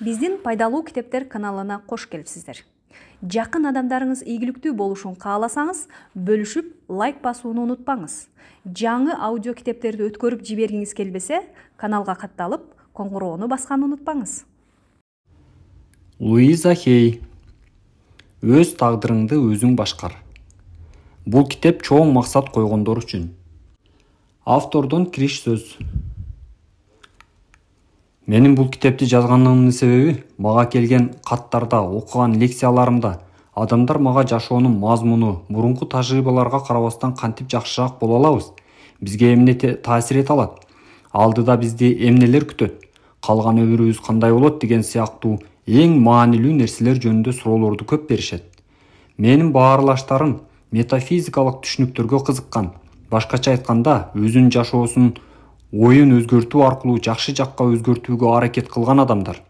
Биздин пайдалуу китептер каналына кош келипсиздер. Жакын адамдарыңыз ийгиликтүү болушун кааласаңыз, бөлүшүп, лайк басууну унутпаңыз. Жаңы аудио китептерди өткөрүп жибергиңиз келбесе, каналга катталып, коңгуроону басканды унутпаңыз. Луиза Хей. Өз тагдырыңды өзүң башкар. Бул китеп чоң максат койгондор үчүн. Автордон кириш сөз. Менин бул китепти жазганымдын себеби мага келген каттарда, окуган лекцияларымда адамдар мага жашоонун мазмуну, мурунку тажрыйбаларга карабастан кантип жакшыраак боло алабыз, бизге эмне таасир эте алат, алдыда бизди эмнелер күтөт, калган өмүрүбүз кандай болот деген сыяктуу эң маанилүү нерселер жөнүндө суроолорду көп беришет. Менин баарлаштарым метафизикалык түшүнүктөргө кызыккан, башкача айтканда, өзүнүн жашоосун оюн өзгөртүү аркылуу жакшы жакка өзгөртүүгө аракет кылган адамдар.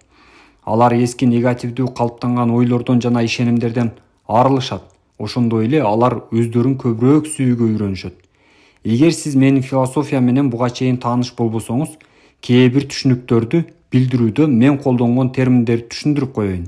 Алар эски негативдүү калыптанган ойлордон жана ишенимдерден арылышат. Ошондой эле алар өздөрүн көбүрөөк сүйүүгө үйрөнүшөт. Эгер сиз менин философия менен буга чейин тааныш болбосоңуз, кээ бир түшүнүктөрдү билдирүүдө мен колдонгон терминдерди түшүндүрүп коеюн.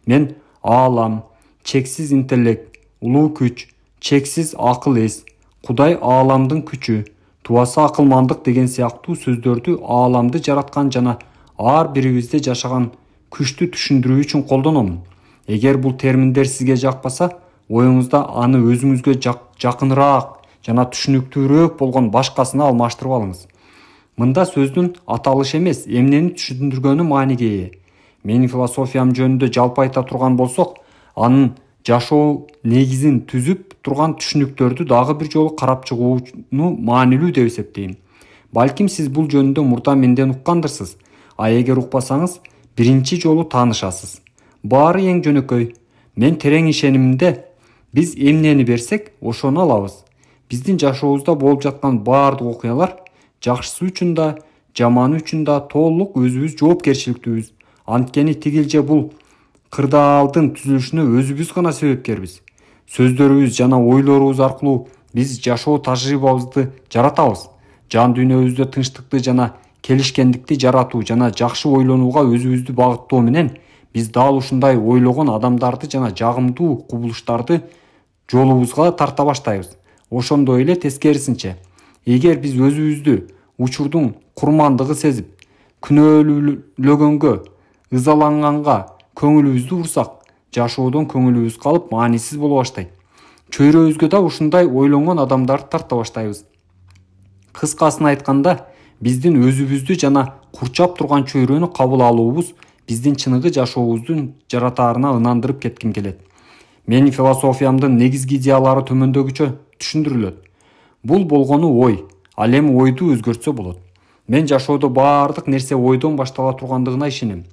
Мен аалам, чексиз интеллект, улуу күч, чексиз акыл эс, Кудай ааламдын күчү, туасы акылмандык деген сыяктуу сөздөрдү ааламды жараткан жана ар бирибизде жашаган күчтү түшүндүрүү үчүн колдономун. Эгер бул терминдер сизге жакпаса, оюңузда аны өзүңүзгө жакыныраак жана түшүнүктүүрөөк болгон башкасына алмаштырып алыңыз. Мында сөздүн аталышы эмес, эмнени түшүндүргөнү мааниге ээ. Менин философиям жөнүндө жалпы айта турган болсок, анын жашоо негизин түзүп турган түшүнүктөрдү дагы бир жолу карап чыгууну маанилүү деп эсептейм. Балким сиз бул жөнүндө мурда менден уккандырсыз, а эгер укпасаңыз, биринчи жолу таанышасыз. Баары эң жөнөкөй. Мен терең ишенимимде, биз эмнени берсек, ошону алабыз. Биздин жашообузда болуп жаткан баардык окуялар жакшысы үчүн да, жаманы үчүн да толук өзүбүз жоопкерчиликтүүбүз. Анткени тигил же бул кырдаалдын түзүлүшүнө өзүбүз гана себепкербиз. Сөздөрүбүз жана ойлорубуз аркылуу биз жашоо тажрыйбабызды жаратабыз. Жан дүйнөбүздө тынчтыкты жана келишкендикти жаратуу жана жакшы ойлонууга өзүбүздү багыттоо менен биз дал ушундай ойлогон адамдарды жана жагымдуу кубулуштарды жолубузга тарта баштайбыз. Ошондой эле тескерисинче, эгер биз өзүбүздү учурдун курмандыгы сезип, күнөөлөгөнгө, ызаланганга көңүлүбүздү урсак, жашоодон көңүлүбүз калып маанисиз боло баштайт. Чөйрөбүзгө да ушундай ойлонгон адамдарды тарта баштайбыз. Кыскасын айтканда, биздин өзүбүздү жана курчап турган чөйрөнү кабыл алуубуз биздин чыныгы жашообуздун жаратаарына ынандырып кетким келет. Менин философиямдын негизги идеялары төмөндөгүчө түшүндүрүлөт. Бул болгону ой, ал эми ойду өзгөртсө болот. Мен жашоодо баардык нерсе ойдон баштала тургандыгына ишенем.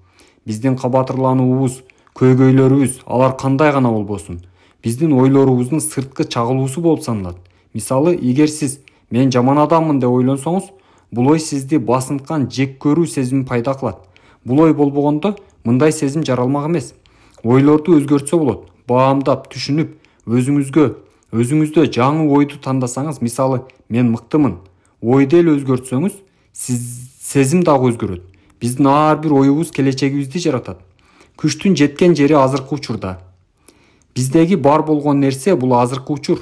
Биздин кабатырлануубуз, көйгөйлөрүбүз, алар кандай гана болбосун, биздин ойлорубуздун сырткы чагылуусу болуп саналат. Мисалы, эгер сиз мен жаман адаммын деп ойлонсоңуз, бул ой сизди басынткан жек көрүү сезимин пайда кылат. Бул ой болбогондо мындай сезим жаралмак эмес. Ойлорду өзгөртсө болот. Баамдап, түшүнүп, өзүңүздө жаңы ойду тандасаңыз, мисалы, мен мыктымын. Ойду эле өзгөртсөңүз, сезим дагы өзгөрөт. Биздин ар бир оюбуз келечегибизди жаратат. Күчтүн жеткен жери азыркы учурда. Биздеги бар болгон нерсе бул азыркы учур.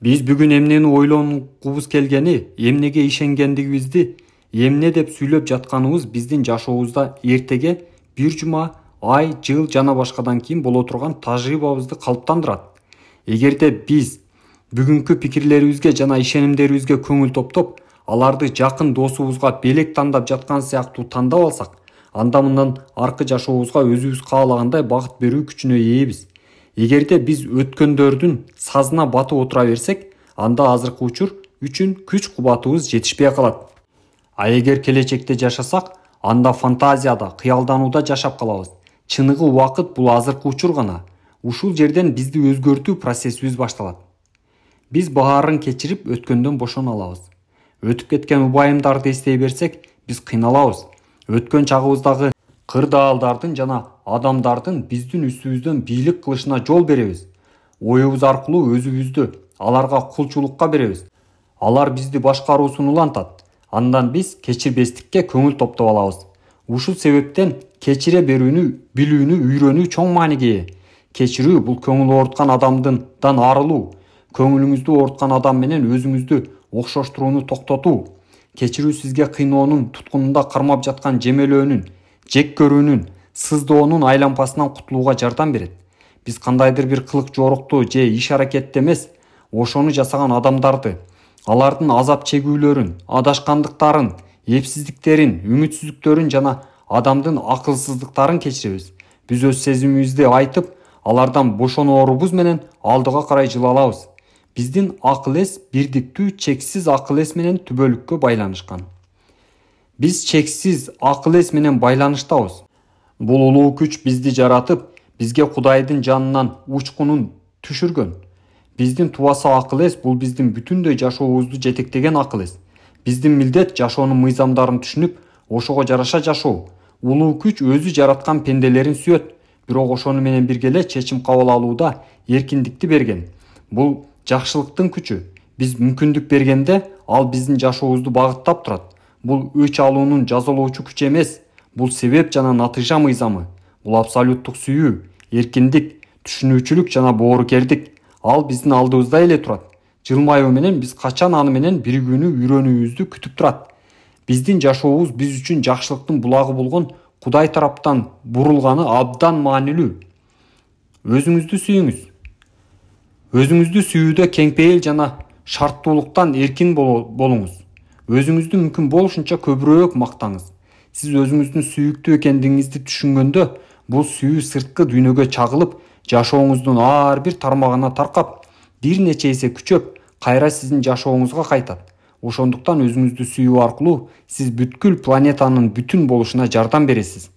Биз бүгүн эмнени ойлонгубуз келгени, эмнеге ишенгендигибизди, эмне деп сүйлөп жатканыбыз биздин жашообузда эртеге бир жума, ай, жыл жана башкадан кийин боло турган тажрыйбабызды калыптандырат. Эгерде биз бүгүнкү пикирлерибизге жана ишенимдерибизге көңүл топтоп, аларды жакын досубузга белек тандап жаткан сыяктуу тандап алсак, анда мындан аркы жашообузга өзүбүз каалагандай багыт берүү күчүнө ээбиз. Эгерде биз өткөндөрдүн сазына батып отура берсек, анда азыркы учур үчүн күч кубатыбыз жетишпей калат. А эгер келечекте жашасак, анда фантазияда, кыялданууда жашап калабыз. Чыныгы убакыт бул азыркы учур гана. Ушул жерден бизди өзгөртүү процессибиз башталат. Биз баарын кечирип, өткөндөн бошоно алабыз. Өтүп кеткен убайымдарды эстей берсек, биз кыйналабыз. Өткөн чагыбыздагы кырдаалдардын жана адамдардын биздин үстүбүздөн бийлик кылышына жол беребиз. Оюбуз аркылуу өзүбүздү аларга кулчулукка беребиз. Алар бизди башкаруусун улантат. Андан биз кечирбестикке көңүл топтоп алабыз. Ушул себептен кечире берүүнү, билүүнү үйрөнүү чоң мааниге ээ. Кечирүү бул көңүл ооруткан адамдан арылуу, көңүлүңүздү ооруткан адам менен өзүңүздү окшоштурууну токтотуу. Кечирүү сизге кыйноонун туткунунда кармап жаткан жемелөөнүн, жек көрүүнүн, сыздоонун айланпасынан кутулууга жардам берет. Биз кандайдыр бир кылык жорукту же иш аракетти эмес, ошону жасаган адамдарды, алардын азап чегүүлөрүн, адашкандыктарын, эпсиздиктерин, үмүтсүздүктөрүн жана адамдын акылсыздыктарын кечиребиз. Биз өз сезимибизди айтып, алардан бошоноорубуз менен алдыга карай жыла алабыз. Биздин акыл эс бирдиктүү чексиз акыл эс менен түбөлүккө байланышкан. Биз чексиз акыл эс менен байланыштабыз. Бул улуу күч бизди жаратып, бизге Кудайдын жанынан учкунун түшүргөн. Биздин тубаса акыл эс бул биздин бүтүндөй жашообузду жетектеген акыл эс. Биздин милдет жашоонун мыйзамдарын түшүнүп, ошого жараша жашоо. Улуу күч өзү жараткан пенделерин сүйөт, бирок ошону менен бирге эле чечим кабыл алууда эркиндикти берген. Бул жакшылыктын күчү. Биз мүмкүндүк бергенде, ал биздин жашообузду багыттап турат. Бул өч алуунун жазалоочу күч эмес, бул себеп жана натыйжа мыйзамы. Бул абсолюттук сүйүү, эркиндик, түшүнүүчүлүк жана боорукердик. Ал биздин алдыбызда эле турат. Жылмаюу менен биз качан аны менен биригүүнү үйрөнүүбүздү күтүп турат. Биздин жашообуз биз үчүн жакшылыктын булагы болгон Кудай тараптан бурулганы абдан маанилүү. Өзүңүздү сүйүңүз. Өзүңүздү сүйүүдө кеңпейил жана шарттуулуктан эркин болуңуз. Өзүңүздү мүмкүн болушунча көбүрөөк мактаңыз. Сиз өзүңүздүн сүйүктүү экендигиңизди түшүнгөндө, бул сүйүү сырткы дүйнөгө чагылып, жашооңуздун ар бир тармагына таркап, бир нече эсе күчөп, кайра сиздин жашооңузга кайтат. Ошондуктан өзүңүздү сүйүү аркылуу сиз бүткүл планетанын бүтүн болушуна жардам бересиз.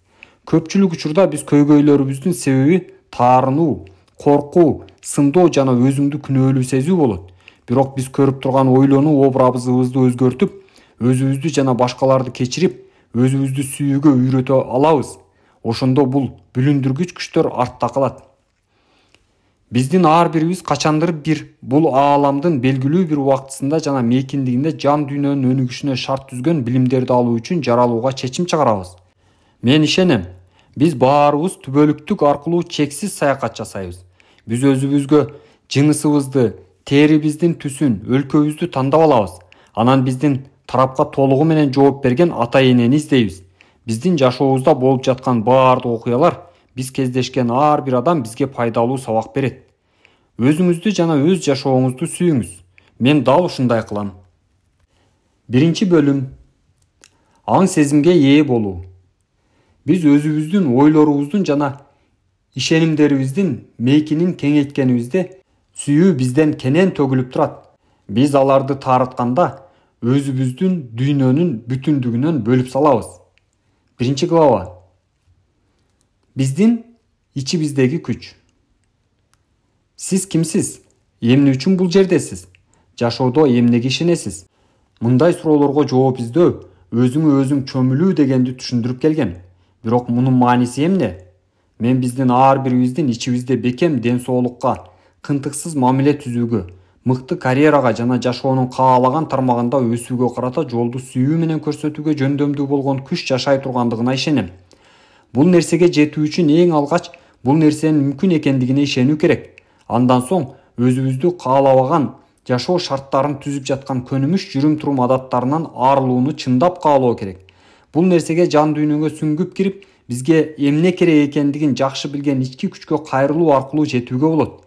Көпчүлүк учурда биз көйгөйлөрүбүздүн себеби таарынуу, коркуу, сындоо жана өзүңдү күнөөлүү сезүү болот. Бирок биз көрүп турган ойлонуу образыбызды өзгөртүп, өзүбүздү жана башкаларды кечирип, өзүбүздү сүйүүгө үйрөтө алабыз. Ошондо бул бүлүндүргүч күчтөр артта калат. Биздин ар бирибиз качандыр бул ааламдын белгилүү бир убактысында жана мейкиндигинде жан дүйнөнүн өнүгүшүнө шарт түзгөн билимдерди алуу үчүн жаралууга чечим чыгарабыз. Мен ишенем, биз баарыбыз түбөлүктүк аркылуу чексиз саякат жасайбыз. Биз өзүбүзгө жынысыбызды, терибиздин түсүн, өлкөбүздү тандап алабыз. Анан биздин тарапка толугу менен жооп берген ата-энени издейбиз. Биздин жашообузда болуп жаткан баардык окуялар, биз кездешкен ар бир адам бизге пайдалуу сабак берет. Өзүңүздү жана өз жашооңузду сүйүңүз. Мен дал ушундай кылам. Биринчи бөлүм. Аң сезимге ээ болуу. Биз өзүбүздүн ойлорубуздун жана ишенимдерибиздин мейкинин кеңейткенибизде, сүйүү бизден кенен төгүлүп турат. Биз аларды таарытканда, өзүбүздүн дүйнөнүн бүтүндүгүнөн бөлүп салабыз. Биринчи глава. Биздин ичибиздеги күч. Сиз кимсиз? Эмне үчүн бул жердесиз? Жашоодо эмнеге ишенесиз? Мындай суроолорго жооп издөө өзүңө өзүң чөмүлүү дегенди түшүндүрүп келген. Бирок мунун мааниси эмне? Мен биздин ар бирибиздин ичибизде бекем ден соолукка, кынтыксыз мамиле түзүүгө, мыкты карьерага жана жашоонун каалаган тармагында өсүүгө карата жолду сүйүү менен көрсөтүүгө жөндөмдүү болгон күч жашай тургандыгына ишенем. Бул нерсеге жетүү үчүн эң алгач бул нерсенин мүмкүн экендигине ишенүү керек. Андан соң өзүбүздү каалабаган жашоо шарттарын түзүп жаткан көнүмүш жүрүм-турум адаттарынан арылууну чындап каалоо керек. Бул нерсеге жан дүйнөгө сүңгүп кирип, бизге эмне керек экендигин жакшы билген ички күчкө кайрылуу аркылуу жетүүгө болот.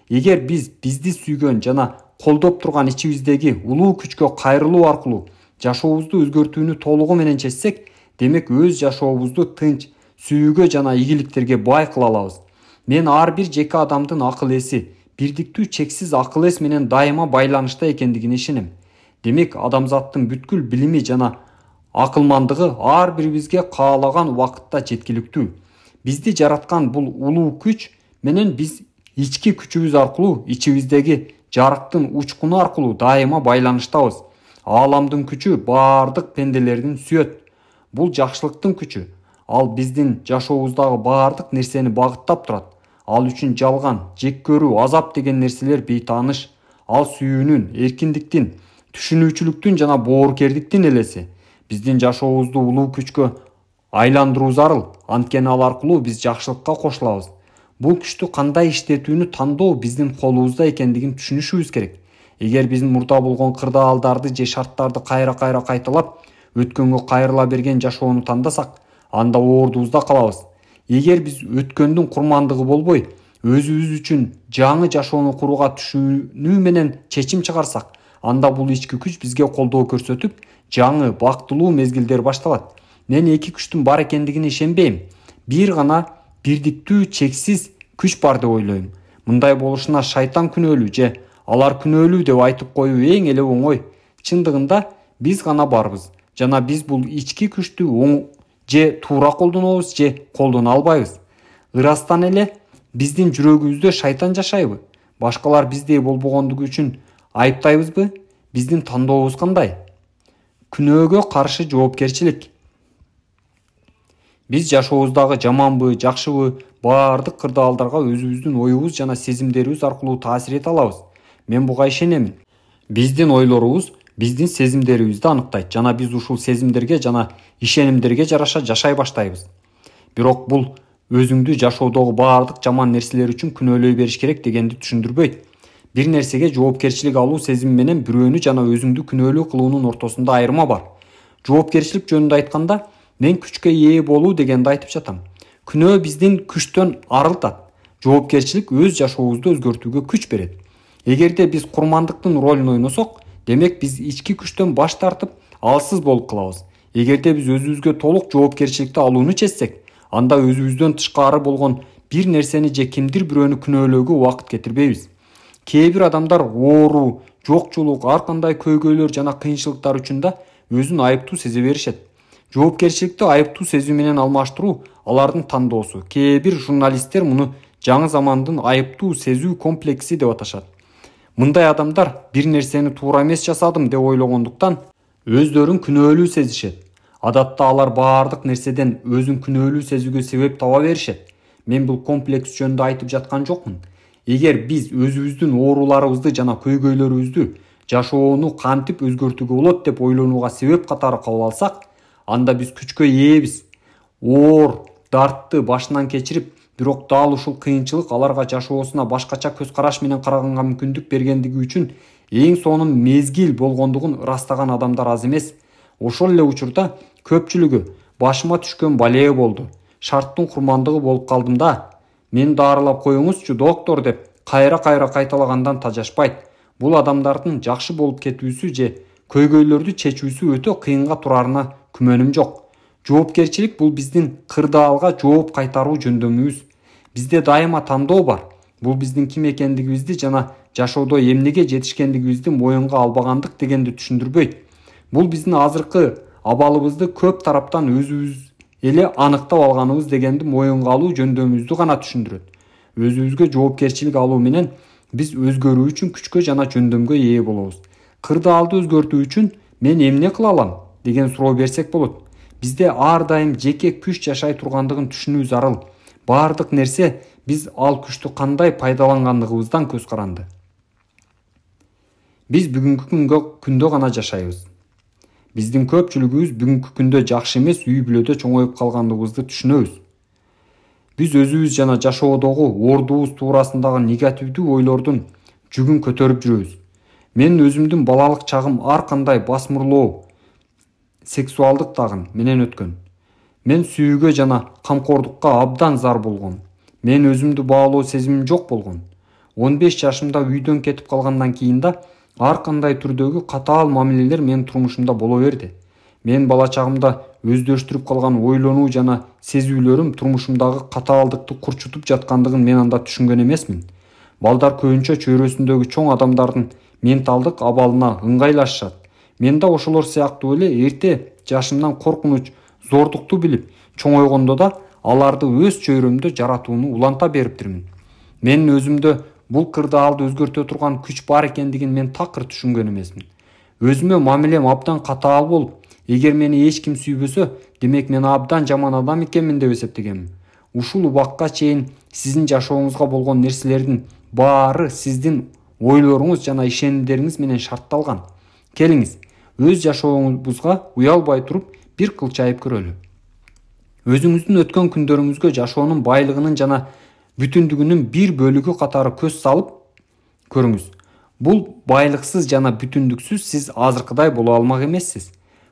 Эгер биз бизди сүйгөн жана колдоп турган ичибиздеги улуу күчкө кайрылуу аркылуу жашообузду өзгөртүүнү толугу менен чечсек, демек өз жашообузду тынч, сүйүүгө жана ийгиликтерге бай кыла алабыз. Мен ар бир жеке адамдын акыл эси, бирдиктүү чексиз акыл эс менен дайыма байланышта экендигине ишенем. Демек, адамзаттын бүткүл билими жана акылмандыгы ар бирибизге каалаган убакытта жеткиликтүү. Бизди жараткан бул улуу күч менен биз ички күчүбүз аркылуу, ичибиздеги жарыктын учкуну аркылуу дайыма байланыштабыз. Ааламдын күчү баардык пенделердин сүйөт. Бул жакшылыктын күчү. Ал биздин жашообуздагы баардык нерсени багыттап турат. Ал үчүн жалган, жек көрүү, азап деген нерселер бейтааныш. Ал сүйүүнүн, эркиндиктин, түшүнүүчүлүктүн жана боорукердиктин элеси. Биздин жашообузду улуу күчкө айландыруу зарыл. Анткени ал аркылуу биз жакшылыкка кошулабыз. Бул күчтү кандай иштетүүнү тандоо биздин колубузда экендигин түшүнүшүбүз керек. Эгер биз мурда болгон кырдаалдарды же шарттарды кайра кайталап, өткөнгө кайрыла берген жашоону тандасак, анда оордубузда калабыз. Эгер биз өткөндүн курмандыгы болбой, өзүбүз үчүн жаңы жашоону курууга түшүнүү менен чечим чыгарсак, анда бул ички күч бизге колдоо көрсөтүп, жаңы бактылуу мезгилдер башталат. Мен эки күчтүн бар экендигине ишенбейм. Бир гана бирдиктүү чексиз күч бар деп ойлойм. Мындай болушуна шайтан күнөөлүү же алар күнөөлүү деп айтып коюу эң эле оңой. Чындыгында биз гана барбыз. Жана биз бул ички күчтү же туура колдонобуз же колдоно албайбыз. Ырастан эле биздин жүрөгүбүздө шайтан жашайбы? Башкалар биздей болбогондугу үчүн айыптайбызбы? Биздин тандообуз кандай? Күнөөгө каршы жоопкерчилик. Биз жашообуздагы жаманбы, жакшыбы, баардык кырдаалдарга өзүбүздүн оюбуз жана сезимдерибиз аркылуу таасир эте алабыз. Мен буга ишенемин. Биздин ойлорубуз биздин сезимдерибизди аныктайт жана биз ушул сезимдерге жана ишенимдерге жараша жашай баштайбыз. Бирок бул өзүңдү жашоодогу баардык жаман нерселер үчүн күнөөлөй бериш керек дегенди түшүндүрбөйт. Бир нерсеге жоопкерчилик алуу сезими менен бирөөнү жана өзүңдү күнөөлүү кылуунун ортосунда айырма бар. Жоопкерчилик жөнүндө айтканда, мен күчкө ээ болуу дегенди айтып жатам. Күнөө биздин күчтөн арылтат. Жоопкерчилик өз жашообузду өзгөртүүгө күч берет. Эгерде биз курмандыктын ролун ойносок, демек биз ички күчтөн баш тартып, алсыз болуп калабыз. Эгерде биз өзүбүзгө толук жоопкерчиликти алууну чечсек, анда өзүбүздөн тышкары болгон бир нерсени же кимдир бирөөнү күнөөлөөгө убакыт кетирбейбиз. Кээ бир адамдар оору, жокчулук, ар кандай көйгөйлөр жана кыйынчылыктар үчүн да өзүн айыптуу сезе беришет. Жоопкерчиликти айыптуу сезүү менен алмаштыруу алардын тандоосу. Кээ бир журналисттер муну жаңы замандын айыптуу сезүү комплекси деп аташат. Мындай адамдар бир нерсени туура эмес жасадым деп ойлогондуктан өздөрүн күнөөлүү сезишет. Адатта алар баардык нерседен өзүн күнөөлүү сезүүгө себеп таба беришет. Мен бул комплекс жөнүндө айтып жаткан жокмун. Эгер биз өзүбүздүн ооруларыбызды жана көйгөйлөрүбүздү жашоону кантип өзгөртүүгө болот деп ойлонууга себеп катары кабыл алсак, анда биз күчкө ээбиз. Оор, дартты башынан кечирип, бирок дал ушул кыйынчылык аларга жашоосуна башкача көз караш менен караганга мүмкүндүк бергендиги үчүн эң сонун мезгил болгондугун ырастаган адамдар аз эмес. Ошол эле учурда көпчүлүгү башыма түшкөн балее болду. Шарттын курмандыгы болуп калдым да. Мени дарылап коюңузчу, доктор деп кайра кайталагандан тажашпайт. Бул адамдардын жакшы болуп кетүүсү же көйгөйлөрдү чечүүсү өтө кыйынга турарына күмөнүм жок. Жоопкерчилик бул биздин кырдаалга жооп кайтаруу жөндөмүбүз. Бизде дайыма тандоо бар. Бул биздин ким экендигибизди жана жашоодо эмнеге жетишкендигибизди моюнга албагандык дегенди түшүндүрбөйт. Бул биздин азыркы абалыбызды көп тараптан өзүбүз эле аныктап алганыбыз дегенди моюнга алуу жөндөмүбүздү гана түшүндүрөт. Өзүбүзгө жоопкерчилик алуу менен биз өзгөрүү үчүн күчкө жана жөндөмгө ээ болобуз. Кырдаалды өзгөртүү үчүн мен эмне кыла алам деген суроо берсек болот. Бизде ар дайым жеке күч жашай тургандыгын түшүнүү зарыл. Баардык нерсе биз ал күчтү кандай пайдалангандыгыбыздан көз каранды. Биз бүгүнкү күндө гана жашайбыз. Биздин көпчүлүгүбүз бүгүнкү күндө жакшы эмес үй бүлөдө чоңоюп калгандыгыбызды түшүнөбүз. Биз өзүбүз жана жашоодогу ордубуз туурасындагы негативдүү ойлордун жүгүн көтөрүп жүрөбүз. Мен өзүмдүн балалык чагым ар кандай басмырлоо, сексуалдык тагын менен өткөн. Мен сүйүүгө жана камкордукка абдан зар болгом. Мен өзүмдү баалоо сезимим жок болгон. 15 жашымда үйдөн кетип калгандан кийин да ар кандай түрдөгү катаал мамилелер менин турмушумда боло берди. Мен бала чагымда өздөштүрүп калган ойлонуу жана сезүүлөрүм турмушумдагы катаалдыкты курчутуп жаткандыгын мен анда түшүнгөн эмесмин. Балдар көбүнчө чөйрөсүндөгү чоң адамдардын менталдык абалына ыңгайлашышат. Мен да ошолор сыяктуу эле эрте жашымдан коркунуч, зордукту билип, чоңойгондо да аларды өз чөйрөмдө жаратууну уланта бериптирмин. Мен өзүмдө бул кырдаалды өзгөртө турган күч бар экендигин мен такыр түшүнгөн эмесмин. Өзүмө мамилем абдан катаал болуп, эгер мени эч ким сүйбөсө, демек мен абдан жаман адам экенмин деп эсептегенмин. Ушул убакка чейин сиздин жашооңузга болгон нерселердин баары сиздин ойлоруңуз жана ишенимдериңиз менен шартталган. Келиңиз, өз жашооңузга уялбай туруп бир кылчайып көрөлү. өзүңүздүн өткөн күндөрүңүзгө жашоонун байлыгынын жана бүтүндүгүнүн бир бөлүгү катары көз салып көрүңүз. Бул байлыксыз жана бүтүндүксүз сиз азыркыдай боло алмак эмессиз.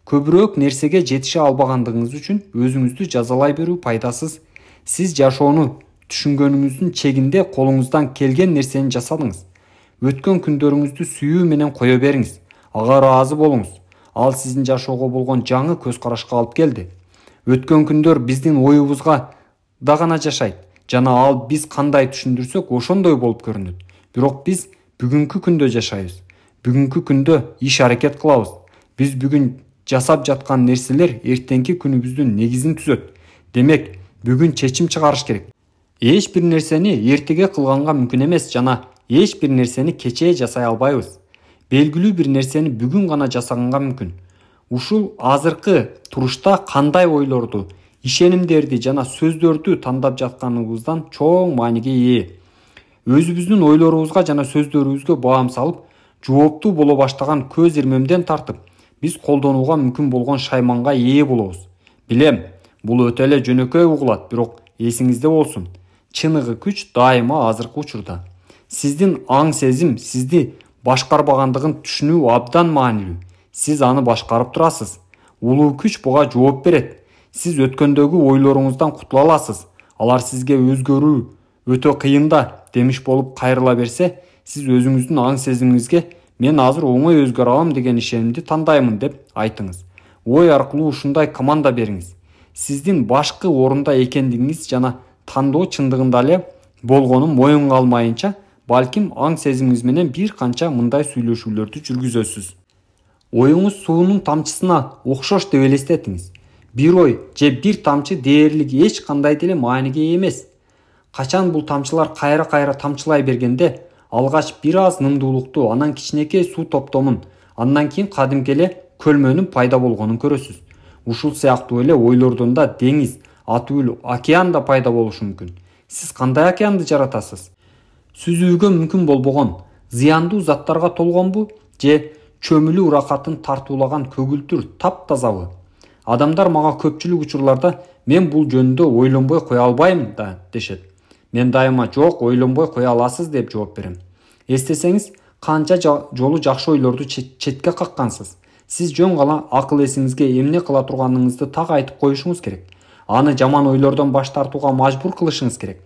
Көбүрөөк нерсеге жетише албагандыгыңыз үчүн өзүңүздү жазалай берүү пайдасыз. Сиз жашоону түшүнгөнүңүздүн чегинде колуңуздан келген нерсени жасадыңыз. Өткөн күндөрүңүздү сүйүү менен кое бериңиз. Ага ыраазы болуңуз. Ал сиздин жашоого болгон жаңы көз карашка алып келди. Өткөн күндөр биздин оюбузга да гана жашайт жана ал биз кандай түшүндүрсөк ошондой болуп көрүнөт. Бирок биз бүгүнкү күндө жашайбыз. Бүгүнкү күндө иш аракет кылабыз. Биз бүгүн жасап жаткан нерселер эртеңки күнүбүздүн негизин түзөт. Демек, бүгүн чечим чыгарыш керек. Эч бир нерсени эртеге кылганга мүмкүн эмес жана эч бир нерсени кечээ жасай албайбыз. Белгилүү бир нерсени бүгүн гана жасаганга мүмкүн. Ушул азыркы турушта кандай ойлорду, ишенимдерди жана сөздөрдү тандап жатканыбыздан чоң мааниге ээ. Өзүбүздүн ойлорубузга жана сөздөрүбүзгө баам салып, жооптуу боло баштаган көз ирмемден тартып, биз колдонууга мүмкүн болгон шайманга ээ болобуз. Билем, бул өтө эле жөнөкөй угулат, бирок эсиңизде болсун. Чыныгы күч дайыма азыркы учурда. Сиздин аң сезим сизди башкарбагандыгын түшүнүү абдан маанилүү. Сиз аны башкарып турасыз. Улуу күч буга жооп берет. Сиз өткөндөгү ойлоруңуздан кутула аласыз. Алар сизге өзгөрүү өтө кыйын да демиш болуп кайрыла берсе, сиз өзүңүздүн аң сезимиңизге мен азыр оңой өзгөрө алам деген ишенимди тандаймын деп айтыңыз. Ой аркылуу ушундай команда бериңиз. Сиздин башкы орунда экендигиңиз жана тандоо чындыгында эле болгонун моюнга алмайынча, балким аң сезимиңиз менен бир канча мындай сүйлөшүүлөрдү жүргүзөсүз. Оюңуз суунун тамчысына окшош деп элестетиңиз. Бир ой же бир тамчы дээрлик эч кандай деле мааниге ээ эмес. Качан бул тамчылар кайра-кайра тамчылай бергенде, алгач бир аз нымдуулукту, анан кичинекей суу топтомун, андан кийин кадимки эле көлмөнүн пайда болгонун көрөсүз. Ушул сыяктуу эле ойлордон да деңиз, атүл океан да пайда болушу мүмкүн. Сиз кандай океанды жаратасыз? Сүзүүгө мүмкүн болбогон, зыяндуу заттарга толгонбу же чөмүлүү уракатын тартуулаган көгүлтүр таптазабы? Адамдар мага көпчүлүк учурларда мен бул жөнүндө ойлонбой кое албайм да дешет. Мен дайыма жок, ойлонбой кое аласыз деп жооп берем. Эстесеңиз, канча жолу жакшы ойлорду четке каккансыз. Сиз жөн гана акыл эсиңизге эмне кыла турганыңызды так айтып коюшуңуз керек. Аны жаман ойлордон баш тартууга мажбур кылышыңыз керек.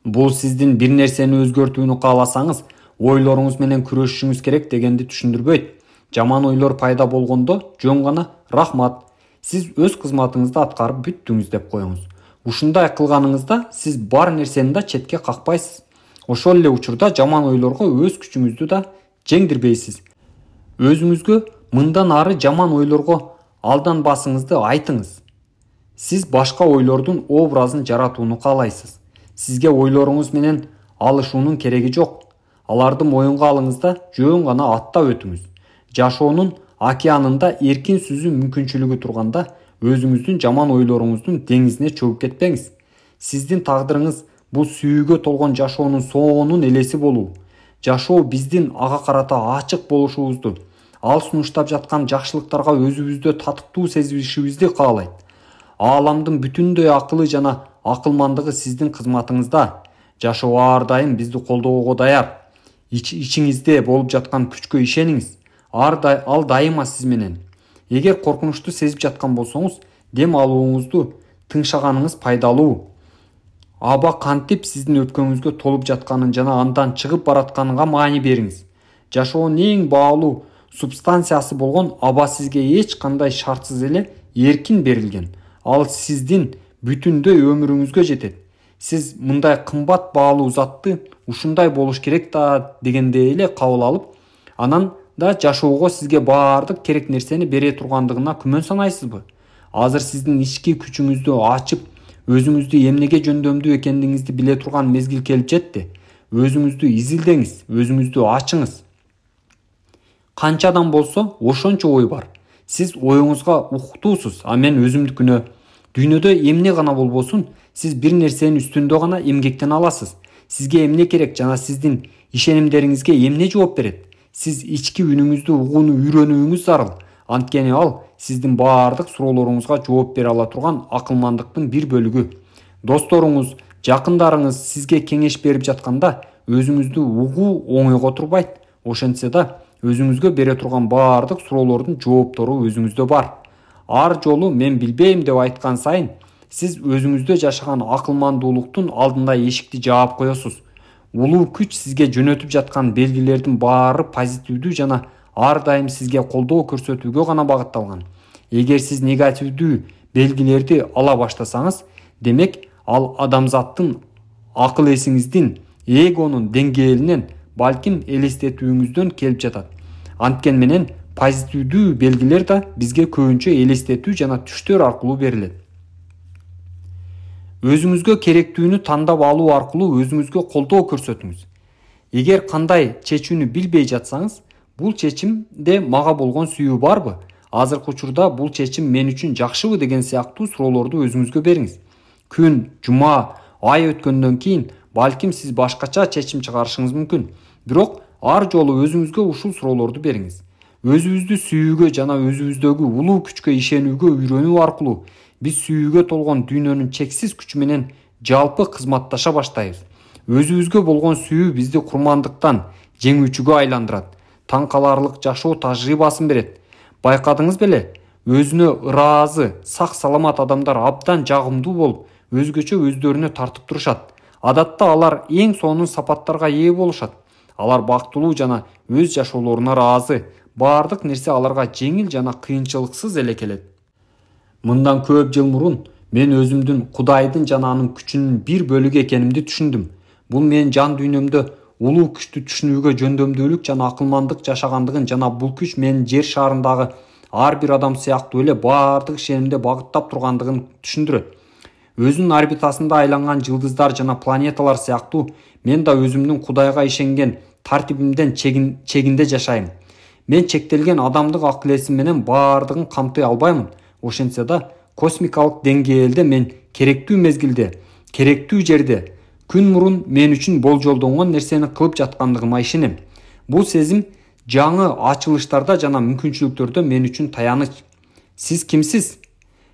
Бул сиздин бир нерсени өзгөртүүнү кааласаңыз, ойлоруңуз менен күрөшүшүңүз керек дегенди түшүндүрбөйт. Жаман ойлор пайда болгондо жөн гана рахмат, сиз өз кызматыңызды аткарып бүттүңүз деп коюңуз. Ушундай кылганыңызда сиз бар нерсени да четке какпайсыз. Ошол эле учурда жаман ойлорго өз күчүңүздү да жеңдирбейсиз. Өзүңүзгө мындан ары жаман ойлорго алданбасыңызды айтыңыз. Сиз башка ойлордун образын жаратууну каалайсыз. Сизге ойлоруңуз менен алышуунун кереги жок. Аларды моюнга алыңыз да жөн гана аттап өтүңүз. Жашоонун океанында эркин сүзүү мүмкүнчүлүгү турганда, өзүңүздүн жаман ойлоруңуздун деңизине чөгүп кетпеңиз. Сиздин тагдырыңыз бул сүйүүгө толгон жашоонун соонун элеси болуу. Жашоо биздин ага карата ачык болушубузду, ал сунуштап жаткан жакшылыктарга өзүбүздө татыктуу сезишибизди каалайт. Ааламдын бүтүндөй акылы жана акылмандыгы сиздин кызматыңызда. Жашоо ар дайым бизди колдоого даяр. Ичиңизде болуп жаткан күчкө ишениңиз. Ал дайыма сиз менен. Эгер коркунучту сезип жаткан болсоңуз, дем алууңузду тыңшаганыңыз пайдалуу. Аба кантип сиздин өпкөңүзгө толуп жатканын жана андан чыгып баратканына маани бериңиз. Жашоонун эң баалуу субстанциясы болгон аба сизге эч кандай шартсыз эле эркин берилген. Ал сиздин бүтүндөй өмүрүңүзгө жетет. Сиз мындай кымбат баалуу затты ушундай болуш керек да дегенде эле кабыл алып, анан да жашоого сизге баардык керек нерсени бере тургандыгына күмөн санайсызбы? Азыр сиздин ички күчүңүздү ачып, өзүңүздү эмнеге жөндөмдүү экендигиңизди биле турган мезгил келип жетти. Өзүңүздү изилдеңиз, өзүңүздү ачыңыз. Канчадан болсо ошончо ой бар. Сиз оюңузга уктуусуз, а мен өзүмдүкүнө. Дүйнөдө эмне гана болбосун, сиз бир нерсенин үстүндө гана эмгектен аласыз. Сизге эмне керек жана сиздин ишенимдериңизге эмне жооп берет? Сиз ички үнүңүздү угууну үйрөнүүңүз зарыл. Анткени ал сиздин баардык суроолоруңузга жооп бере ала турган акылмандыктын бир бөлүгү. Досторуңуз, жакындарыңыз сизге кеңеш берип жатканда өзүңүздү угуу оңойго турбайт. Ошентсе да өзүңүзгө бере турган баардык суроолордун жооптору өзүңүздө бар. Ар жолу мен билбейм деп айткан сайын сиз өзүңүздө жашаган акылмандуулуктун алдында эшикти жаап коесуз. Улуу күч сизге жөнөтүп жаткан белгилердин баары позитивдүү жана ар дайым сизге колдоо көрсөтүүгө гана багытталган. Эгер сиз негативдүү белгилерди ала баштасаңыз, демек ал адамзаттын акыл эсиңиздин, эгонун деңгээлинен, балким элестетүүңүздөн келип жатат. Анткени менен позитивдүү белгилер да бизге көбүнчө элестетүү жана түштөр аркылуу берилет. Өзүңүзгө керектүүнү тандап алуу аркылуу өзүңүзгө колдоо көрсөтүңүз. Эгер кандай чечүүнү билбей жатсаңыз, бул чечимде мага болгон сүйүү барбы? Азыркы учурда бул чечим мен үчүн жакшыбы деген сыяктуу суроолорду өзүңүзгө бериңиз. Күн, жума, ай өткөндөн кийин балким сиз башкача чечим чыгарышыңыз мүмкүн. Бирок ар жолу өзүңүзгө ушул суроолорду бериңиз. Өзүбүздү сүйүүгө жана өзүбүздөгү улуу күчкө ишенүүгө үйрөнүү аркылуу биз сүйүүгө толгон дүйнөнүн чексиз күчү менен жалпы кызматташа баштайбыз. Өзүбүзгө болгон сүйүү бизди курмандыктан жеңүүчүгө айландырат. Таң каларлык жашоо тажрыйбасын берет. Байкадыңыз беле? Өзүнө ыраазы, сак-саламат адамдар абдан жагымдуу болуп, өзгөчө өздөрүнө тартып турушат. Адатта алар эң сонун сапаттарга ээ болушат. Алар бактылуу жана өз жашоолоруна ыраазы. Баардык нерсе аларга жеңил жана кыйынчылыксыз эле келет. Мындан көп жыл мурун мен өзүмдүн Кудайдын жана анын күчүнүн бир бөлүгү экенимди түшүндүм. Бул менин жан дүйнөмдө улуу күчтү түшүнүүгө жөндөмдүүлүк жана акылмандык жашагандыгын жана бул күч менин жер шарындагы ар бир адам сыяктуу эле баардык ишенимде багыттап тургандыгын түшүндүрөт. Өзүнүн орбитасында айланган жылдыздар жана планеталар сыяктуу мен да өзүмдүн Кудайга ишенген тартибимден чегинде жашайм. Мен чектелген адамдык акыл эсим менен баардыгын камтый албаймын. Ошентсе да космикалык деңгээлде мен керектүү мезгилде, керектүү жерде, күн мурун мен үчүн болжолдонгон нерсени кылып жаткандыгыма ишенем. Бул сезим жаңы ачылыштарда жана мүмкүнчүлүктөрдө мен үчүн таяныч. Сиз кимсиз?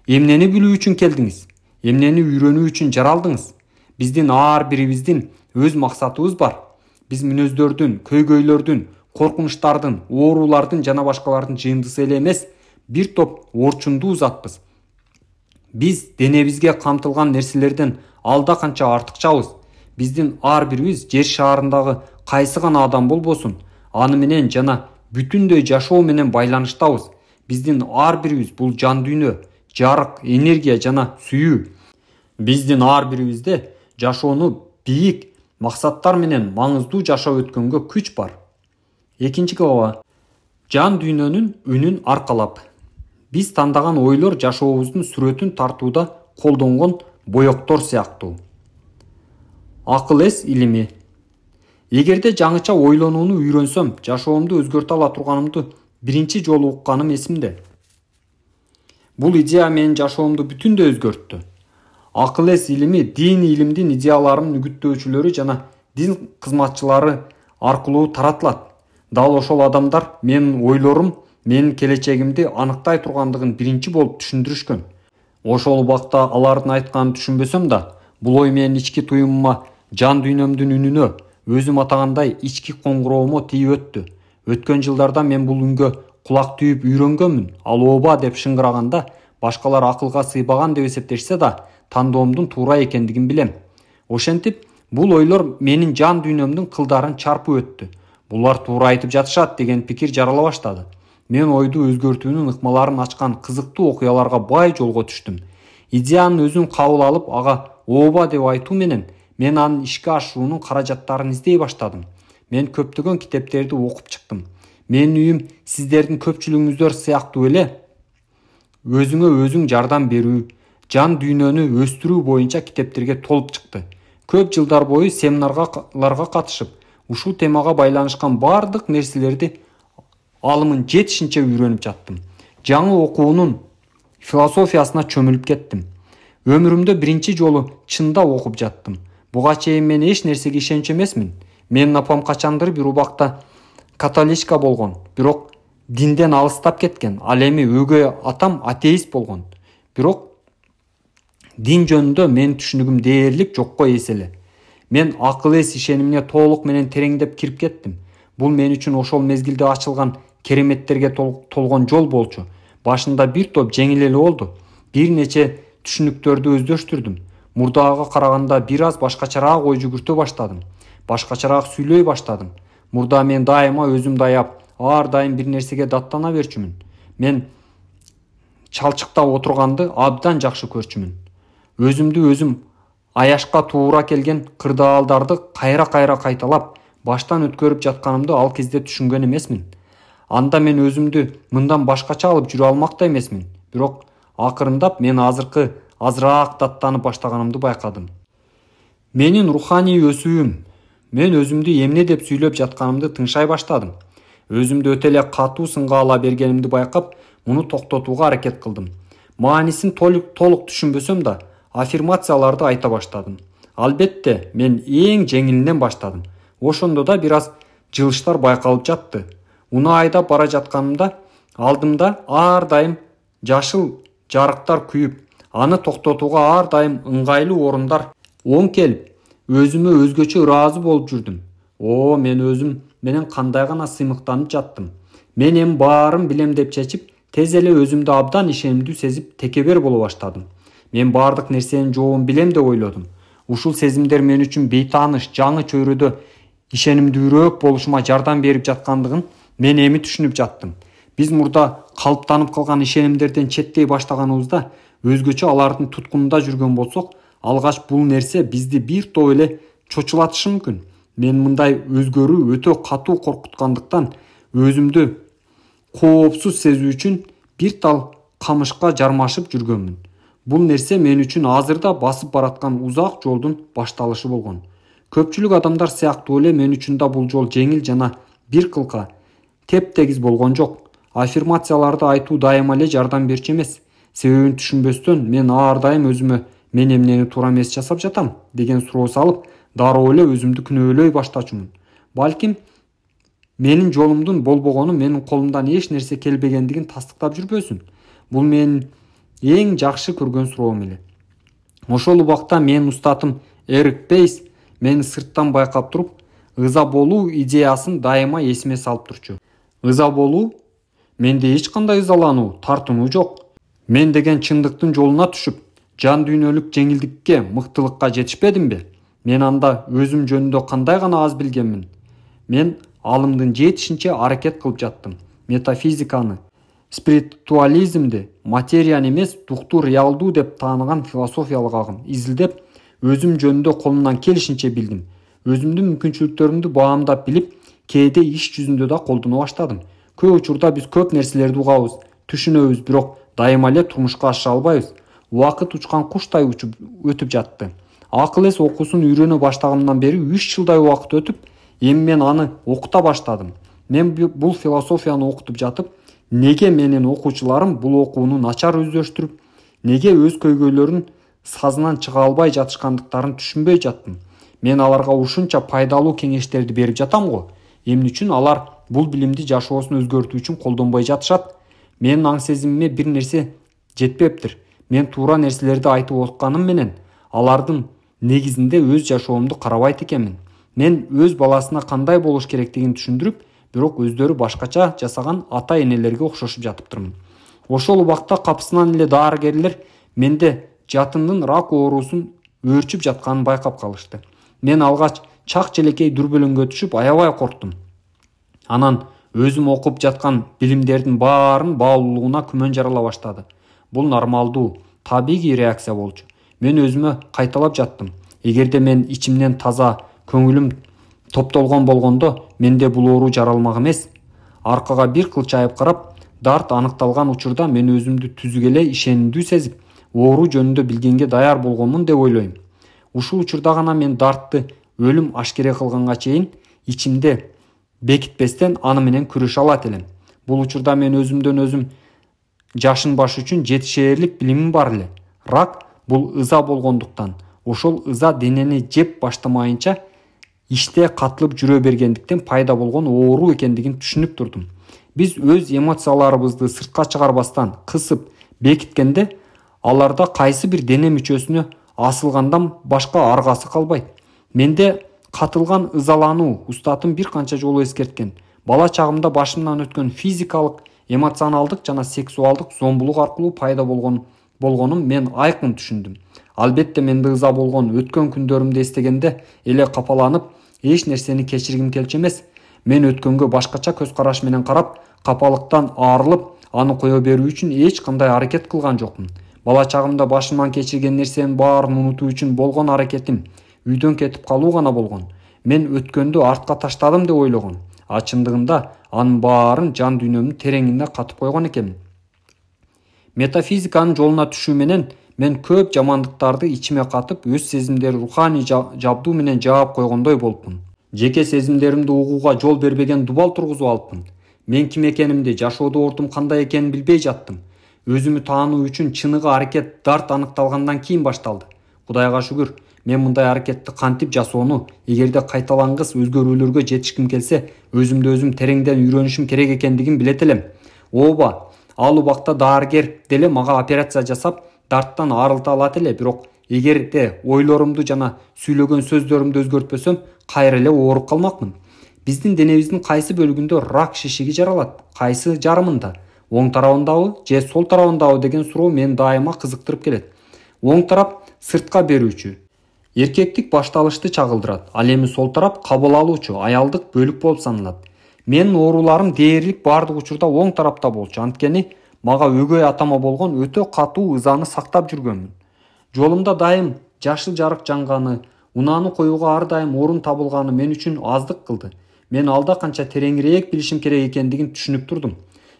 Эмнени билүү үчүн келдиңиз? Эмнени үйрөнүү үчүн жаралдыңыз? Биздин ар бирибиздин өз максатыбыз бар. Биз мүнөздөрдүн, көйгөйлөрдүн, коркунучтардын, оорулардын жана башкалардын жыйындысы эле эмес, бир топ орчундуу затпыз. Биз денебизге камтылган нерселерден алда канча артыкчабыз. Биздин ар бирибиз жер шаарындагы кайсы гана адам болбосун, аны менен жана бүтүндөй жашоо менен байланыштабыз. Биздин ар бирибиз бул жан дүйнө, жарык, энергия жана сүйүү. Биздин ар бирибизде жашоону бийик максаттар менен маңыздуу жашап өткөнгө күч бар. 2-глава. Жан дүйнөнүн үнүн аркалап. Биз тандаган ойлор жашообуздун сүрөтүн тартууда колдонгон боектор сыяктуу. Акыл эс илими. Эгерде жаңыча ойлонууну үйрөнсөм, жашоомду өзгөртө ала турганымды биринчи жолу укканым эсимде. Бул идея менин жашоомду бүтүндөй өзгөрттү. Акыл эс илими дин илимдин идеяларынын үгүттөөчүлөрү жана дин кызматчылары аркылуу таратылат. Дал ошол адамдар менин ойлорум, менин келечегимди аныктай тургандыгын биринчи болуп түшүндүрүшкөн. Ошол убакта алардын айтканын түшүнбөсөм да, бул ой менин ички туюмума, жан дүйнөмдүн үнүнө, өзүм атагандай ички коңгуроомо тийип өттү. Өткөн жылдарда мен бул үнгө кулак түйүп үйрөнгөнмүн. Ал ооба деп шыңгыраганда башкалар акылга сыйбаган деп эсептешсе да, тандоомдун туура экендигин билем. Ошентип, бул ойлор менин жан дүйнөмдүн кылдарын чарпып өттү. Булар туура айтып жатышат деген пикир жарала баштады. Мен ойду өзгөртүүнүн ыкмаларын ачкан кызыктуу окуяларга бай жолго түштүм. Идеянын өзүн кабыл алып, ага ооба деп айтуу менен мен анын ишке ашуунун каражаттарын издей баштадым. Мен көптөгөн китептерди окуп чыктым. Менин үйүм сиздердин көпчүлүгүңүздөр сыяктуу эле өзүңө өзүң жардам берүү, жан дүйнөнү өстүрүү боюнча китептерге толуп чыкты. Көп жылдар бою семинарларга катышып, ушул темага байланышкан бардык нерселерди алымын жетишинче үйрөнүп жаттым. Жаңы окуунун философиясына чөмүлүп кеттим. Өмүрүмдө биринчи жолу чында окуп жаттым. Буга чейин мен эч нерсеге ишенчү эмесмин. Менин апам качандыр бир убакта католичка болгон, бирок динден алыстап кеткен. Ал эми өгөй атам атеист болгон. Бирок дин жөнүндө менин түшүнүгүм дээрлик жокко эс эле. Мен акыл эс ишенимине толук менен тереңдеп кирип кеттим. Бул мен үчүн ошол мезгилде ачылган кереметтерге толгон жол болчу. Башында бир топ жеңил эле болду. Бир нече түшүнүктөрдү өздөштүрдүм. Мурдага караганда бир аз башкачараак ой жүгүртө баштадым. Башкачараак сүйлөй баштадым. Мурда мен дайыма өзүмдү аяп, ар дайым бир нерсеге даттана берчүмүн. Мен чалчыкта отурганды абдан жакшы көрчүмүн. Өзүмдү өзүм аяшка туура келген кырдаалдарды кайра кайталап, баштан өткөрүп жатканымды ал кезде түшүнгөн эмесмин. Анда мен өзүмдү мындан башкача алып жүрө алмак да эмесмин. Бирок акырындап мен азыраак даттанып баштаганымды байкадым. Менин руханий өсүүм, мен өзүмдү эмне деп сүйлөп жатканымды тыңшай баштадым. Өзүмдү өтө эле катуу сынга ала бергенимди байкап, муну токтотууга аракет кылдым. Маанисин толук түшүнбөсөм да, аффирмацияларды айта баштадым. Албетте, мен эң жеңилинен баштадым. Ошондо да бир аз жылыштар байкалып жатты. Уну айдап бара жатканымда алдымда ар дайым жашыл жарыктар күйүп, аны токтотууга ар дайым ыңгайлуу орундар оң келип, өзүмө өзгөчө ыраазы болуп жүрдүм. Мен өзүм менен кандай гана сыймыктанып жаттым. Мен эми баарын билем деп чечип, тез эле өзүмдү абдан ишенимдүү сезип, текебер боло баштадым. Мен баардык нерсенин жообун билем деп ойлодум. Ушул сезимдер мен үчүн бейтааныш жаңы чөйрөдө ишенимдүүрөөк болушума жардам берип жаткандыгын мен эми түшүнүп жаттым. Биз мурда калыптанып калган ишенимдерден четтей баштаганыбызда, өзгөчө алардын туткунунда жүргөн болсок, алгач бул нерсе бизди бир топ эле чочулатышы мүмкүн. Мен мындай өзгөрүү өтө катуу коркуткандыктан өзүмдү коопсуз сезүү үчүн бир тал камышка жармашып жүргөнмүн. Бул нерсе мен үчүн азырда басып бараткан узак жолдун башталышы болгон. Көпчүлүк адамдар сыяктуу эле мен үчүн да бул жол жеңил жана бир кылка теп-тегиз болгон жок. Аффирмацияларды айтуу дайыма эле жардам берчү эмес. Себебин түшүнбөстөн мен ар дайым өзүмө мен эмнени туура эмес жасап жатам деген суроо салып, дароо эле өзүмдү күнөөлөй баштачумун. Балким менин жолумдун болбогону менин колумдан эч нерсе келбегендигин тастыктап жүрбөсүн. Бул менин эң жакшы көргөн суроом эле. Ошол убакта менин устатым Эрик Пейс мени сырттан байкап туруп, ыза болуу идеясын дайыма эсиме салып турчу. Ыза болуу? Менде эч кандай ызалануу, тартынуу жок. Мен деген чындыктын жолуна түшүп, жан дүйнөлүк жеңилдикке, мыктылыкка жетишпедимби? Мен анда өзүм жөнүндө кандай гана аз билгенмин. Мен алымдын жетишинче аракет кылып жаттым. Метафизиканы, спиритуализмди, материяны эмес, дукту реалдуу деп тааныган философиялык агым изилдеп, өзүм жөнүндө колумдан келишинче билдим. Өзүмдүн мүмкүнчүлүктөрүмдү баамдап билип, кээде иш жүзүндө да колдоно баштадым. Көп учурда биз көп нерселерди угабыз, түшүнөбүз, бирок дайыма эле турмушка ашыра албайбыз. Убакыт учкан куштай учуп өтүп жатты. Акыл эс окуусун үйрөнө баштаганымдан бери 3 жылдай убакыт өтүп, эми мен аны окута баштадым. Мен бул философияны окутуп жатып, неге менин окуучуларым бул окууну начар өздөштүрүп, неге өз көйгөйлөрүн сазынан чыга албай жатышкандыктарын түшүнбөй жаттым. Мен аларга ушунча пайдалуу кеңештерди берип жатам го. Эмне үчүн алар бул билимди жашоосун өзгөртүү үчүн колдонбой жатышат? Менин аң сезимиме бир нерсе жетпептир. Мен туура нерселерди айтып отканым менен алардын негизинде өз жашоомду карабайт экенмин. Мен өз баласына кандай болуш керектигин түшүндүрүп, бирок өздөрү башкача жасаган ата-энелерге окшошуп жатыптырмын. Ошол убакта капысынан эле дарыгерлер менде жатындын рак оорусун өөрчүп жатканын байкап калышты. Мен алгач чак желекей дүрбөлөңгө түшүп аябай корктум. Анан өзүм окуп жаткан билимдердин баарын баалуулугуна күмөн жарала баштады. Бул нормалдуу, табигый реакция болчу. Мен өзүмө кайталап жаттым. Эгерде мен ичимден таза, көңүлүм топтолгон болгондо, менде бул оору жаралмак эмес. Аркага бир кылчайып карап, дарт аныкталган учурда мен өзүмдү түзүк эле ишенимдүү сезип, оору жөнүндө билгенге даяр болгонмун деп ойлойм. Ушул учурда гана мен дартты өлүм ашкере кылганга чейин ичимде бекитпестен аны менен күрөшө алат элем. Бул учурда мен өзүмдөн өзүм жашынбаш үчүн жетишээрлик билимим бар эле. Рак бул ыза болгондуктан, ошол ыза денени жеп баштамайынча иште катылып жүрө бергендиктен пайда болгон оору экендигин түшүнүп турдум. Биз өз эмоцияларыбызды сыртка чыгарбастан кысып бекиткенде, аларда кайсы бир дене мүчөсүнө асылгандан башка аргасы калбайт. Менде катылган ызалануу устатым бир канча жолу эскерткен. Бала чагымда башымдан өткөн физикалык, эмоционалдык жана сексуалдык зомбулук аркылуу пайда болгонун мен айкын түшүндүм. Албетте менде ыза болгон өткөн күндөрүмдү эстегенде эле капаланып, эч нерсени кечиргим келчү эмес. Мен өткөнгө башкача көз караш менен карап, капалыктан арылып, аны кое берүү үчүн эч кандай аракет кылган жокмун. Бала чагымда башыман кечирген нерсенин баарын унутуу үчүн болгон аракетим үйдөн кетип калуу гана болгон. Мен өткөндү артка таштадым деп ойлогон. А чындыгында анын баарын жан дүйнөмдүн тереңине катып койгон экенмин. Метафизиканын жолуна түшүү менен мен көп жамандыктарды ичиме катып, өз сезимдери руханий жабдуу менен жаап койгондой болупмун. Жеке сезимдеримди угууга жол бербеген дубал тургузуп алыпмын. Мен ким экенимди, жашоодо ордум кандай экенин билбей жаттым. Өзүмү таануу үчүн чыныгы аракет дарт аныкталгандан кийин башталды. Кудайга шүгүр, мен мындай аракетти кантип жасоону, эгерде кайталангыс өзгөрүүлөргө жетишким келсе, өзүмдү өзүм тереңден үйрөнүшүм керек экендигин билет элем. Ооба, ал убакта дарыгер деле мага операция жасап, дарттан арылта алат эле, бирок эгерде ойлорумду жана сүйлөгөн сөздөрүмдү өзгөртпөсөм, кайра эле ооруп калмакмын. Биздин денебиздин кайсы бөлүгүндө рак шишиги жаралат, кайсы жарымында, оң тарабындабы же сол тарабындабы деген суроо мени дайыма кызыктырып келет. Оң тарап сыртка берүүчү, эркектик башталышты чагылдырат. Ал эми сол тарап кабыл алуучу, аялдык бөлүк болуп саналат. Менин ооруларым дээрлик бардык учурда оң тарапта болчу. Анткени мага өгөй атама болгон өтө катуу ызаны сактап жүргөнмүн. Жолумда дайым жашыл жарык жанганы, унааны коюуга ар дайым орун табылганы мен үчүн аздык кылды. Мен алда канча тереңирээк билишим керек экендигин түшүнүп турдум.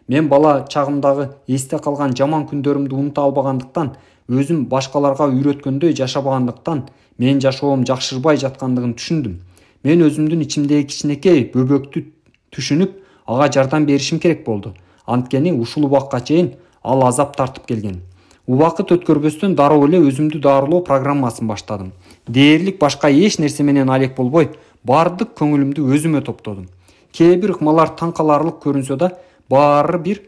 Мен бала чагымдагы эсте калган жаман күндөрүмдү унута албагандыктан, өзүм башкаларга үйрөткөндөй жашабагандыктан, менин жашоом жакшырбай жаткандыгын түшүндүм. Мен өзүмдүн ичимдеги кичинекей бөбөктү түшүнүп, ага жардам беришим керек болду. Анткени ушул убакка чейин ал азап тартып келген. Убакыт өткөрбөстөн дароо эле өзүмдү дарылоо программасын баштадым. Дээрлик башка эч нерсе менен алек болбой, бардык көңүлүмдү өзүмө топтодум. Кээ бир ыкмалар таң каларлык көрүнсө да, баары бир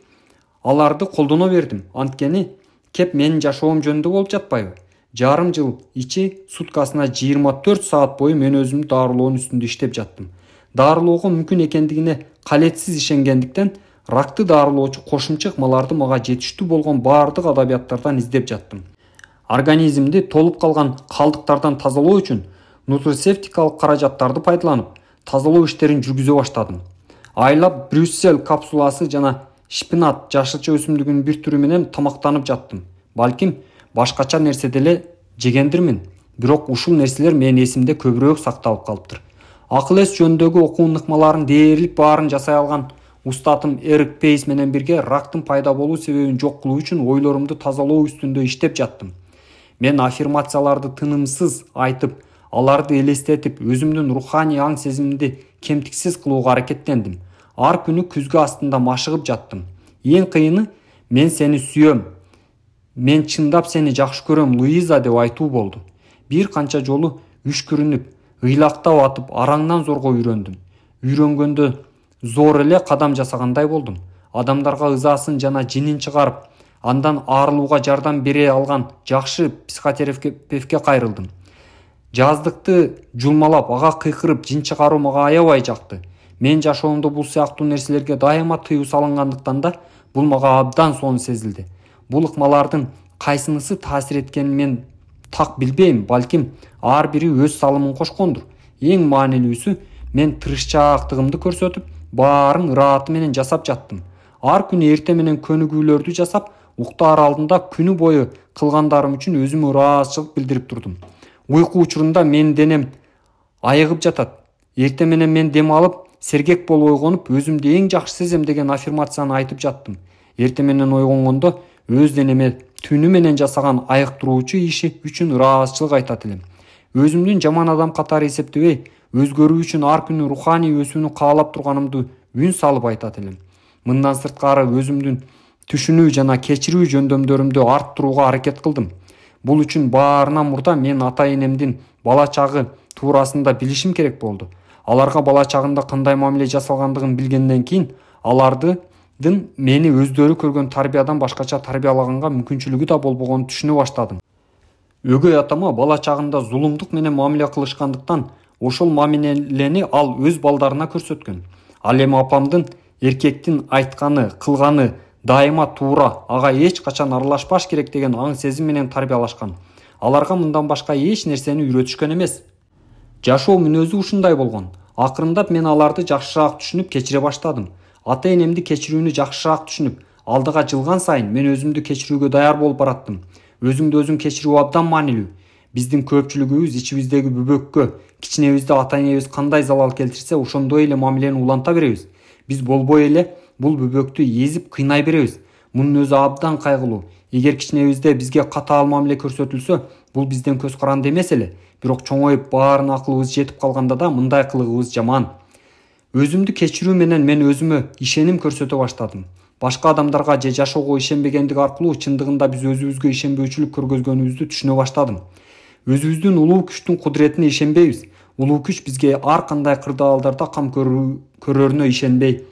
аларды колдоно бердим. Анткени кеп менин жашоом жөнүндө болуп жатпайбы? Жарым жыл ичи суткасына 24 саат бою мен өзүмдү дарылоонун үстүндө иштеп жаттым. Дарылоого мүмкүн экендигине калетсиз ишенгендиктен, ракты дарылоочу кошумча ыкмаларды мага жетиштүү болгон бардык адабияттардан издеп жаттым. Организмди толуп калган калдыктардан тазалоо үчүн нутрицептикалык каражаттарды пайдаланып, тазалоо иштерин жүргүзө баштадым. Айлап Брюссель капсуласы жана шпинат жашылча өсүмдүгүнүн бир түрү менен тамактанып жаттым. Балким башкача нерсе деле жегендирмин, бирок ушул нерселер менин эсимде көбүрөөк сакталып калыптыр. Акыл эс жөнүндөгү окуунун ыкмаларын дээрлик баарын жасай алган устатым Эрик Пейс менен бирге рактын пайда болуу себебин жок кылуу үчүн ойлорумду тазалоо үстүндө иштеп жаттым. Мен аффирмацияларды тынымсыз айтып, аларды элестетип, өзүмдүн руханий аң сезимимди кемтиксиз кылууга аракеттендим. Ар күнү күзгү астында машыгып жаттым. Эң кыйыны мен сени сүйөм, мен чындап сени жакшы көрөм, Луиза деп айтуу болду. Бир канча жолу үшкүрүнүп, ыйлактап атып, араңдан зорго үйрөндүм. Үйрөнгөндө зор эле кадам жасагандай болдум. Адамдарга ызасын жана жинин чыгарып, андан арылууга жардам бере алган жакшы психотерапевтке кайрылдым. Жаздыкты жулмалап, ага кыйкырып, жин чыгаруу мага аябай жакты. Мен жашоомдо бул сыяктуу нерселерге дайыма тыюу салынгандыктан да, бул мага абдан сонун сезилди. Бул ыкмалардын кайсынысы таасир эткенин мен так билбейм, балким ар бири өз салымын кошкондур. Эң маанилүүсү, мен тырышчаактыгымды көрсөтүп, баарын ырааты менен жасап жаттым. Ар күнү эрте менен көнүгүүлөрдү жасап, уктаар алдында күнү бою кылгандарым үчүн өзүмө ыраазычылык билдирип турдум. Уйку учурунда менин денем айыгып жатат. Эрте менен мен дем алып, сергек болуп ойгонуп, өзүмдү эң жакшы сезем деген аффирмацияны айтып жаттым. Эрте менен ойгонгондо өз денеме түнү менен жасаган айыктыруучу иши үчүн ыраазычылык айтат элем. Өзүмдүн жаман адам катары эсептебей, өзгөрүү үчүн ар күнү руханий өсүүнү каалап турганымды үн салып айтат элем. Мындан сырткары өзүмдүн түшүнүү жана кечирүү жөндөмдөрүмдү арттырууга аракет кылдым. Бул үчүн баарынан мурда мен ата-энемдин бала чагы туурасында билишим керек болду. Аларга бала чагында кандай мамиле жасалгандыгын билгенден кийин, аларды мени өздөрү көргөн тарбиядан башкача тарбиялаганга мүмкүнчүлүгү да болбогонун түшүнө баштадым. Өгөй атама бала чагында зулумдук менен мамиле кылышкандыктан ошол мамилени ал өз балдарына көрсөткөн. Ал эми апамдын эркектин айтканы, кылганы дайыма туура, ага эч качан аралашпаш керек деген аң сезим менен тарбиялашкан. Аларга мындан башка эч нерсени үйрөтүшкөн эмес. Жашоо мүнөзү ушундай болгон. Акырындап мен аларды жакшыраак түшүнүп кечире баштадым. Ата-энемди кечирүүнү жакшыраак түшүнүп, алдыга жылган сайын мен өзүмдү кечирүүгө даяр болуп бараттым. Өзүңдү өзүң кечирүү абдан маанилүү. Биздин көпчүлүгүбүз ичибиздеги бүбөккө, кичинебизде ата-энебиз кандай залал келтирсе, ошондой эле мамилени уланта беребиз. Биз болбой эле бул бүбөктү езип кыйнай беребиз. Мунун өзү абдан кайгылуу. Эгер кичинебизде бизге катаал мамиле көрсөтүлсө, бул бизден көз каранды эмес эле. Бирок чоңоюп баарына акылыбыз жетип калганда да мындай кылыгыбыз жаман. Өзүмдү кечирүү менен мен өзүмө ишеним көрсөтө баштадым. Башка адамдарга же жашоого ишенбегендик аркылуу чындыгында биз өзүбүзгө ишенбөөчүлүк көргөзгөнүбүздү түшүнө баштадым. Өзүбүздүн улуу күчтүн кудуретине ишенбейбиз. Улуу күч бизге ар кандай кырдаалдарда кам көрөрүнө ишенбей.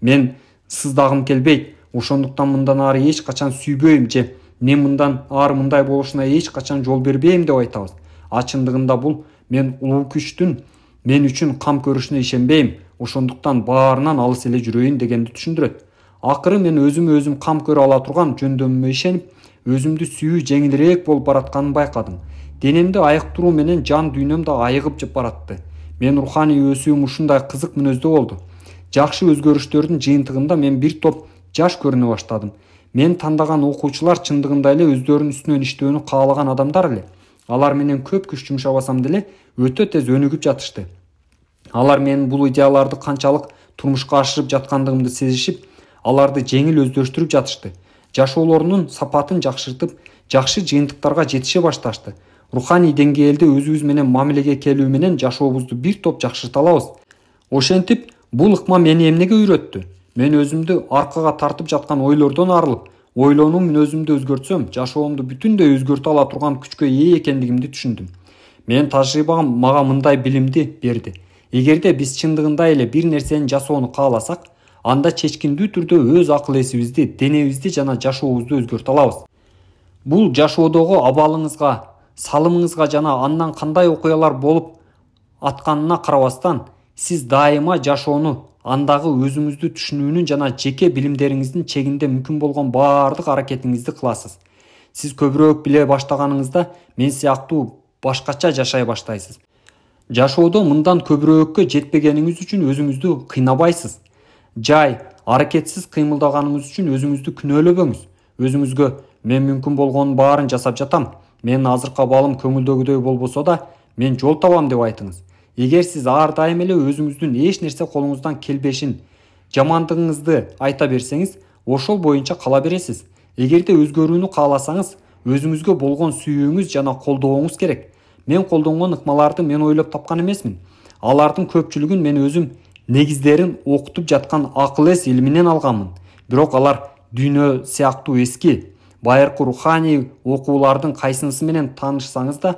Мен сыздагым келбейт. Ошондуктан мындан ары эч качан сүйбөйм же мен мындан ары мындай болушуна эч качан жол бербейм деп айтабыз. Чындыгында бул мен улуу күчтүн мен үчүн кам көрүшүнө ишенбейм. Ошондуктан баарынан алыс эле жүрөйүн дегенди түшүндүрөт. Акыры мен өзүм кам көрө ала турган жөндөмүмө ишенип, өзүмдү сүйүү жеңилирээк болуп баратканын байкадым. Денемди айыктыруу менен жан дүйнөм да айыгып баратты. Мен руханий өсүүм ушундай кызык мүнөздө болду. Жакшы өзгөрүштөрдүн жыйынтыгында мен бир топ жаш көрүнө баштадым. Мен тандаган окуучулар чындыгында эле өздөрүнүн үстүнөн иштөөнү каалаган адамдар эле. Алар менен көп күч жумшабасам деле өтө тез өнүгүп жатышты. Алар менин бул идеяларды канчалык турмушка ашырып жаткандыгымды сезишип, аларды жеңил өздөштүрүп жатышты. Жашоолорунун сапатын жакшыртып, жакшы жыйынтыктарга жетише башташты. Руханий деңгээлде өзүбүз менен мамилеге келүү менен жашообузду бир топ жакшырта алабыз. Ошентип, бул ыкма мени эмнеге үйрөттү? Мен өзүмдү аркага тартып жаткан ойлордон арылып, ойлонуу мүнөзүмдү өзгөртсөм, жашоомду бүтүндөй өзгөртө ала турган күчкө ээ экендигимди түшүндүм. Мен тажрыйбам мага мындай билимди берди. Эгерде биз чындыгында эле бир нерсени жасоону кааласак, анда чечкиндүү түрдө өз акыл эсибизди, денебизди жана жашообузду өзгөртө алабыз. Бул жашоодогу абалыңызга, салымыңызга жана андан кандай окуялар болуп атканына карабастан, сиз дайыма жашоону, андагы өзүңүздү түшүнүүнүн жана жеке билимдериңиздин чегинде мүмкүн болгон баардык аракетиңизди кыласыз. Сиз көбүрөөк биле баштаганыңызда мен сыяктуу башкача жашай баштайсыз. Жашоодо мындан көбүрөөккө жетпегениңиз үчүн өзүңүздү кыйнабайсыз. Жай, аракетсиз кыймылдаганыңыз үчүн өзүңүздү күнөөлөбөңүз. Өзүңүзгө мен мүмкүн болгонун баарын жасап жатам. Мен азыркы абалым көңүлдөгүдөй болбосо да, мен жол табам деп айтыңыз. Эгер сиз ар дайым эле өзүңүздүн эч нерсе колуңуздан келбешин, жамандыгыңызды айта берсеңиз, ошол боюнча кала бересиз. Эгерде өзгөрүүнү кааласаңыз, өзүңүзгө болгон сүйүүңүз жана колдооңуз керек. Мен колдонгон ыкмаларды мен ойлоп тапкан эмесмин. Алардын көпчүлүгүн мен өзүм негиздерин окутуп жаткан акыл эс илиминен алганмын. Бирок алар дүйнө сыяктуу эски, байыркы руханий окуулардын кайсынысы менен таанышсаңыз да,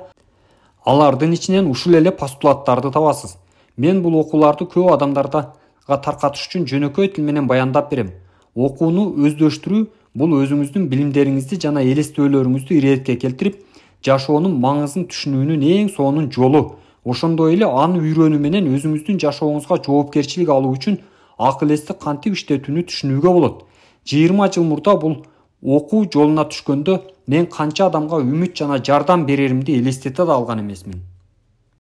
алардын ичинен ушул эле постулаттарды табасыз. Мен бул окууларды көп адамдарга таркатыш үчүн жөнөкөй тил менен баяндап берем. Окууну өздөштүрүү бул өзүңүздүн билимдериңизди жана элестөөлөрүңүздү иретке келтирип, жашоонун маңызын түшүнүүнүн эң сонун жолу. Ошондой эле аны үйрөнүү менен өзүңүздүн жашооңузга жоопкерчилик алуу үчүн акыл эсти кантип иштетүүнү түшүнүүгө болот. 20 жыл мурда бул окуу жолуна түшкөндө мен канча адамга үмүт жана жардам береримди элестете да алган эмесмин.